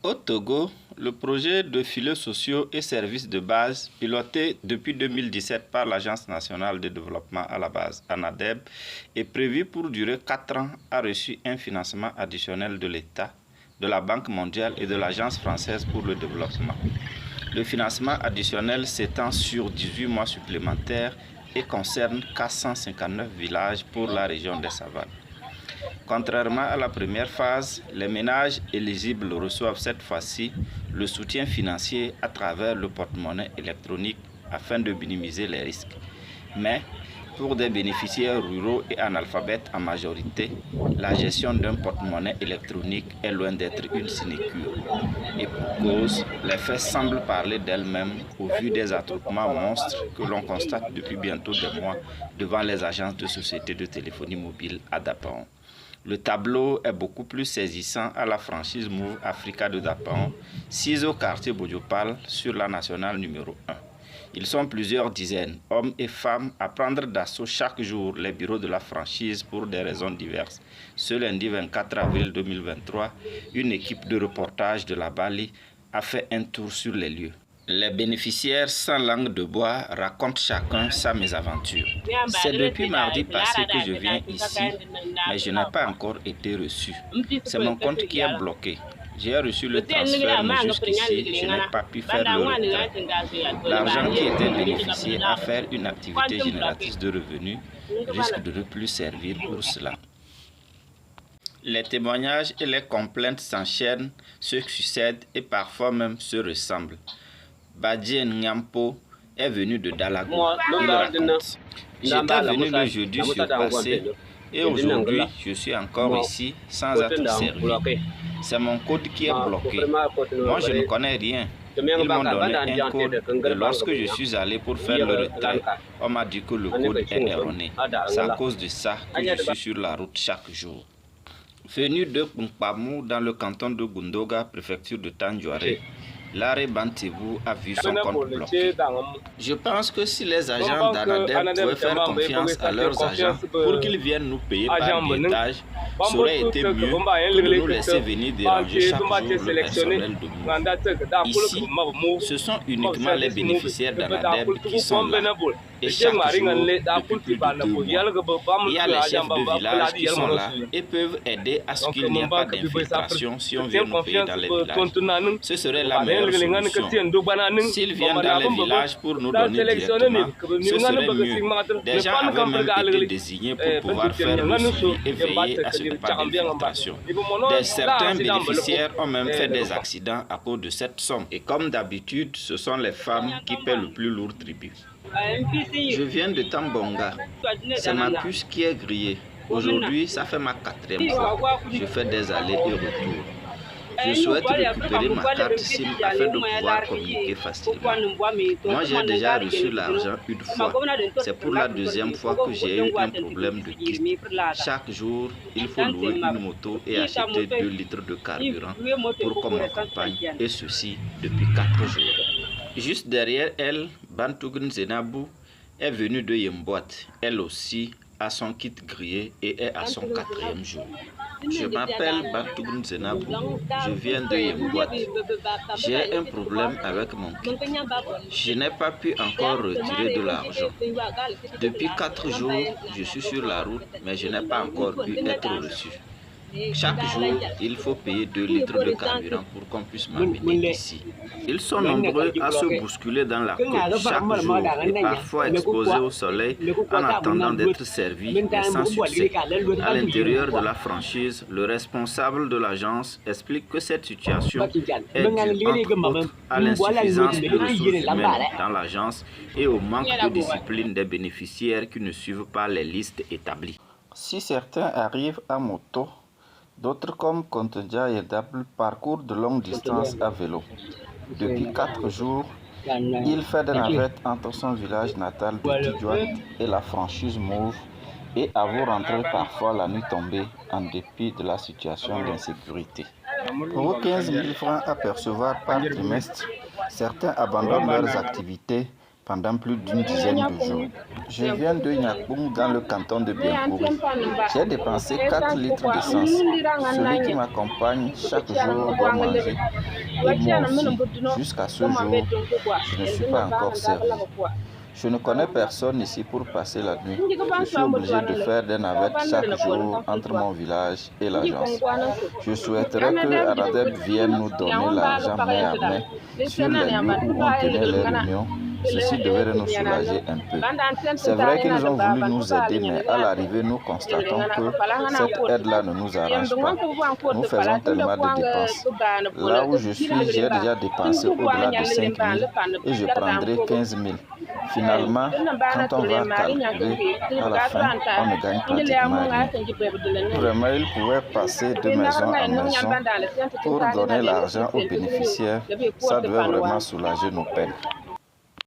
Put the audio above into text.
Au Togo, le projet de filets sociaux et services de base, piloté depuis 2017 par l'Agence nationale de développement à la base, ANADEB, et prévu pour durer 4 ans, a reçu un financement additionnel de l'État, de la Banque mondiale et de l'Agence française pour le développement. Le financement additionnel s'étend sur 18 mois supplémentaires et concerne 459 villages pour la région des Savanes. Contrairement à la première phase, les ménages éligibles reçoivent cette fois-ci le soutien financier à travers le porte-monnaie électronique afin de minimiser les risques. Mais pour des bénéficiaires ruraux et analphabètes en majorité, la gestion d'un porte-monnaie électronique est loin d'être une sinécure. Et pour cause, les faits semblent parler d'elles-mêmes au vu des attroupements monstres que l'on constate depuis bientôt des mois devant les agences de société de téléphonie mobile à Dapaon. Le tableau est beaucoup plus saisissant à la franchise Move Africa de Dapaon, 6 au quartier Bodiopal sur la nationale numéro 1. Ils sont plusieurs dizaines, hommes et femmes, à prendre d'assaut chaque jour les bureaux de la franchise pour des raisons diverses. Ce lundi 24 avril 2023, une équipe de reportage de la Bali a fait un tour sur les lieux. Les bénéficiaires sans langue de bois racontent chacun sa mésaventure. C'est depuis mardi passé que je viens ici, mais je n'ai pas encore été reçu. C'est mon compte qui est bloqué. J'ai reçu le transfert, mais jusqu'ici, je n'ai pas pu faire le retrait. L'argent qui était bénéficié à faire une activité génératrice de revenus risque de ne plus servir pour cela. Les témoignages et les complaintes s'enchaînent, se succèdent et parfois même se ressemblent. Badien Nyampo est venu de Dalago. Il raconte: j'étais venu le jeudi surpassé et aujourd'hui je suis encore ici sans être servi. C'est mon code qui est bloqué. Moi je ne connais rien. Ils m'ont donné un code et lorsque je suis allé pour faire le retrait, on m'a dit que le code est erroné. C'est à cause de ça que je suis sur la route chaque jour. Venu de Kumpamou dans le canton de Gundoga, préfecture de Tandjouaré, Larry Bantibou a vu son compte bloqué. Je pense que si les agents d'ANADEB pouvaient faire confiance à leurs agents pour qu'ils viennent nous payer par billetage, ça aurait été mieux que de nous laisser venir déranger chaque jour le personnel de Move. Ici, ce sont uniquement les bénéficiaires d'ANADEB qui sont là. Et chaque jour, depuis plus de 2 mois, il y a les chefs de village qui sont là et peuvent aider à ce qu'il n'y ait pas d'infiltration si on vient nous payer dans les villages. Ce serait la meilleure solution. S'ils viennent dans les villages pour nous donner directement, ce serait mieux. Des gens avaient même été désignés pour pouvoir faire le suivi et veiller à ce qu'il n'y ait pas d'infiltration. Certains bénéficiaires ont même fait des accidents à cause de cette somme. Et comme d'habitude, ce sont les femmes qui paient le plus lourd tribut. Je viens de Tambonga. C'est ma puce qui est grillée. Aujourd'hui, ça fait ma 4e fois. Je fais des allers et retours. Je souhaite récupérer ma carte SIM afin de pouvoir communiquer facilement. Moi, j'ai déjà reçu l'argent une fois. C'est pour la 2e fois que j'ai eu un problème de kit. Chaque jour, il faut louer une moto et acheter 2 litres de carburant pour qu'on m'accompagne. Et ceci depuis 4 jours. Juste derrière elle, Bantougun Zenabou est venue de Yemboat. Elle aussi a son kit grillé et est à son 4e jour. Je m'appelle Bantougun Zenabou, je viens de Yemboat. J'ai un problème avec mon kit. Je n'ai pas pu encore retirer de l'argent. Depuis 4 jours, je suis sur la route, mais je n'ai pas encore pu être reçu. Chaque jour, il faut payer 2 litres de carburant pour qu'on puisse m'amener ici. Ils sont nombreux à se bousculer dans la côte chaque jour et parfois exposés au soleil en attendant d'être servis, mais sans succès. À l'intérieur de la franchise, le responsable de l'agence explique que cette situation est due entre autres à l'insuffisance de ressources humaines dans l'agence et au manque de discipline des bénéficiaires qui ne suivent pas les listes établies. Si certains arrivent à moto, d'autres comme Kontenja et Dable parcourent de longues distances à vélo. Depuis 4 jours, il fait des navettes entre son village natal de Tidjouat et la franchise Move et avoue rentrer parfois la nuit tombée en dépit de la situation d'insécurité. Pour 15 000 francs à percevoir par trimestre, certains abandonnent leurs activités pendant plus d'une dizaine de jours. Je viens de Nyakboum dans le canton de Bienkouri. J'ai dépensé 4 litres d'essence. Celui qui m'accompagne chaque jour doit manger. Et moi aussi, jusqu'à ce jour, je ne suis pas encore servi. Je ne connais personne ici pour passer la nuit. Je suis obligé de faire des navettes chaque jour entre mon village et l'agence. Je souhaiterais que ANADEB vienne nous donner l'argent main à main sur les lieux où on tenait les réunions. Ceci devrait nous soulager un peu. C'est vrai qu'ils ont voulu nous aider, mais à l'arrivée, nous constatons que cette aide-là ne nous arrange pas. Nous faisons tellement de dépenses. Là où je suis, j'ai déjà dépensé au-delà de 5 000 et je prendrai 15 000. Finalement, quand on va calculer, à la fin, on ne gagne pratiquement rien. Vraiment, ils pouvaient passer de maison en maison pour donner l'argent aux bénéficiaires. Ça devait vraiment soulager nos peines.